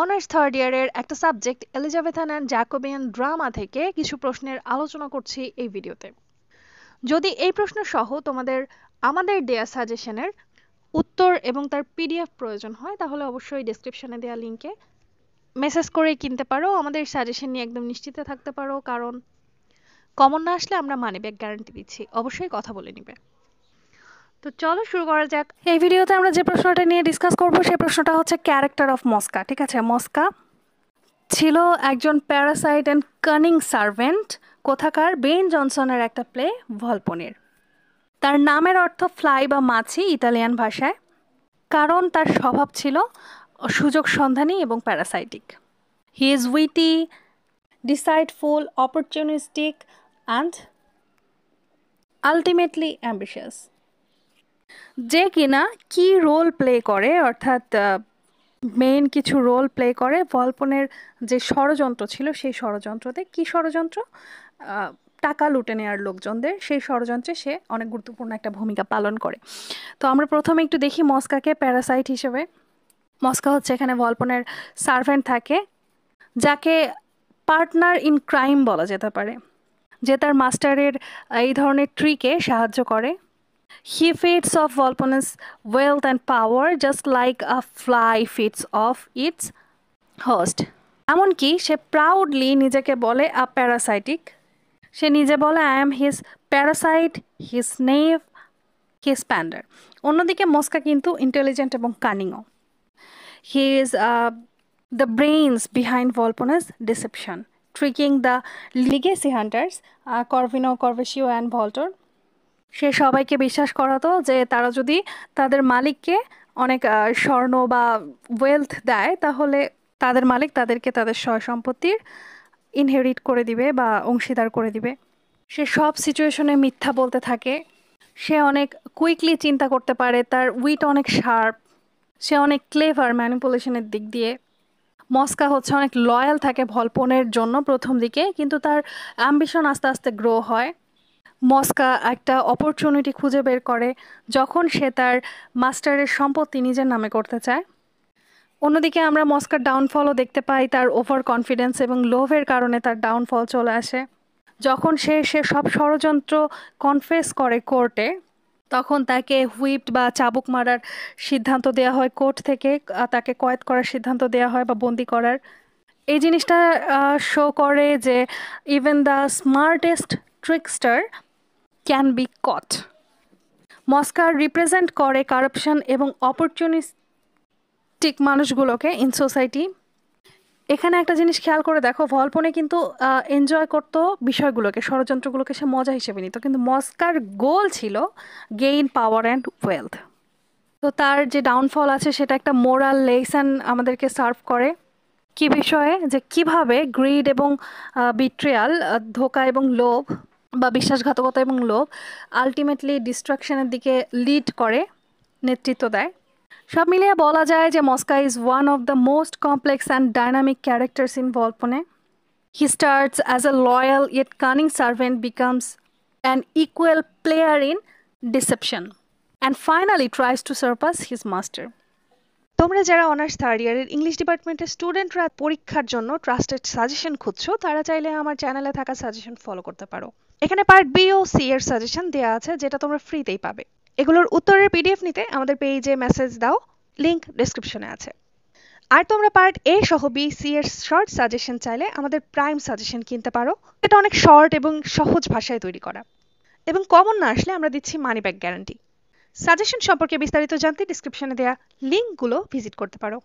Honours third ইয়ারের একটা subject Elizabethan and Jacobian drama থেকে কিছু প্রশ্নের আলোচনা করছি এই ভিডিওতে। যদি এই প্রশ্ন সহ তোমাদের আমাদের দেয়া সাজেশনের উত্তর এবং তার পিডিএফ প্রয়োজন হয় তাহলে অবশ্যই ডেসক্রিপশনে দেওয়া লিঙ্কে মেসেজ করে কিনতে পারো। আমাদের সাজেশন নিয়ে একদম নিশ্চিত থাকতে পারো, কারণ কমন না আসলে আমরা মানি ব্যাক গ্যারান্টি দিচ্ছি, অবশ্যই কথা বলে নিবে। তো চলো শুরু করা যাক। এই ভিডিওতে আমরা যে প্রশ্নটা নিয়ে ডিসকাস করব সেই প্রশ্নটা হচ্ছে ক্যারেক্টার অফ মস্কা। ঠিক আছে, মস্কা ছিল একজন প্যারাসাইট অ্যান্ড কানিং সার্ভেন্ট কোথাকার বেন জনসনের একটা প্লে ভলপনের। তার নামের অর্থ ফ্লাই বা মাছি ইতালিয়ান ভাষায়, কারণ তার স্বভাব ছিল সুযোগ সন্ধানী এবং parasitic. He is witty, deceitful, opportunistic and ultimately ambitious. যে কিনা কি রোল প্লে করে, অর্থাৎ মেইন কিছু রোল প্লে করে ভলপনের যে ষড়যন্ত্র ছিল সেই ষড়যন্ত্রতে। কি ষড়যন্ত্র? টাকা লুটে নেওয়ার লোকজনদের, সেই ষড়যন্ত্রে সে অনেক গুরুত্বপূর্ণ একটা ভূমিকা পালন করে। তো আমরা প্রথমে একটু দেখি মস্কাকে প্যারাসাইট হিসেবে। মস্কা হচ্ছে এখানে ভলপনের সার্ভেন্ট থাকে, যাকে পার্টনার ইন ক্রাইম বলা যেতে পারে, যে তার মাস্টারের এই ধরনের ট্রিকে সাহায্য করে। He feeds off Volpon's wealth and power just like a fly feeds off its host. এমনকি সে প্রাউডলি নিজেকে বলে আ প্যারাসাইটিক। সে নিজে বলে I am his parasite, his slave, his pander. অন্যদিকে মস্কা কিন্তু ইন্টেলিজেন্ট এবং কানিংও। He is the brains behind Volpone's deception, tricking the legacy hunters Corvino, Corbaccio and Voltore. সে সবাইকে বিশ্বাস করাতো যে তারা যদি তাদের মালিককে অনেক স্বর্ণ বা ওয়েলথ দেয় তাহলে তাদের মালিক তাদেরকে তাদের সয় সম্পত্তির ইনহেরিট করে দিবে বা অংশীদার করে দিবে। সে সব সিচুয়েশনে মিথ্যা বলতে থাকে। সে অনেক কুইকলি চিন্তা করতে পারে, তার উইট অনেক শার্প, সে অনেক ক্লেভার ম্যানিপুলেশনের দিক দিয়ে। মস্কা হচ্ছে অনেক লয়াল থাকে ভলপনের জন্য প্রথম দিকে, কিন্তু তার অ্যাম্বিশন আস্তে আস্তে গ্রো হয়। মস্কা একটা অপরচুনিটি খুঁজে বের করে যখন সে তার মাস্টারের সম্পত্তি নিজের নামে করতে চায়। অন্যদিকে আমরা মস্কার ডাউনফলও দেখতে পাই, তার ওভার কনফিডেন্স এবং লোভের কারণে তার ডাউনফল চলে আসে। যখন সে সব ষড়যন্ত্র কনফেস করে কোর্টে, তখন তাকে হুইপড বা চাবুক মারার সিদ্ধান্ত দেওয়া হয় কোর্ট থেকে, তাকে কয়েদ করার সিদ্ধান্ত দেওয়া হয় বা বন্দি করার। এই জিনিসটা শো করে যে even the smartest trickster can be caught. Mosca represent করে কারাপশন এবং অপরচুনিস্টিক মানুষগুলোকে ইন সোসাইটি। এখানে একটা জিনিস খেয়াল করে দেখো, ভলপনে কিন্তু এনজয় করতো বিষয়গুলোকে, ষড়যন্ত্রগুলোকে সে মজা হিসেবে নিত, কিন্তু মস্কার গোল ছিল গেইন পাওয়ার অ্যান্ড ওয়েলথ। তো তার যে ডাউনফল আছে সেটা একটা মোরাল লেসন আমাদেরকে সার্ভ করে। কি বিষয়ে? যে কিভাবে গ্রিড এবং বিট্রিয়াল, ধোঁকা এবং লোভ বা বিশ্বাসঘাতকতা এবং লোভ আলটিমেটলি ডিস্ট্রাকশনের দিকে লিড করে, নেতৃত্ব দেয়। সব মিলিয়ে বলা যায় যে Mosca is one of the most complex and dynamic characters in Volpone. He starts as a loyal yet cunning servant, becomes an equal player in deception, and finally tries to surpass his master. তোমরা যারা honours third ইয়ারের English ডিপার্টমেন্টের স্টুডেন্টরা পরীক্ষার জন্য trusted suggestion খুঁজছো, তারা চাইলে আমার চ্যানেলে থাকা সাজেশন ফলো করতে পারো। এখানে পার্ট বি ও সি এর সাজেশন দেওয়া আছে, যেটা তোমরা ফ্রিতেই পাবে। এগুলোর উত্তরের পিডিএফ নিতে আমাদের পেজে মেসেজ দাও, লিংক ডেসক্রিপশনে আছে। আর তোমরা পার্ট এ সহ বি সি এর শর্ট সাজেশন চাইলে আমাদের প্রাইম সাজেশন কিনতে পারো। এটা অনেক শর্ট এবং সহজ ভাষায় তৈরি করা, এবং কমন না আসলে আমরা দিচ্ছি মানি ব্যাক গ্যারান্টি। সাজেশন সম্পর্কে বিস্তারিত জানতে ডেসক্রিপশনে দেওয়া লিঙ্কগুলো ভিজিট করতে পারো।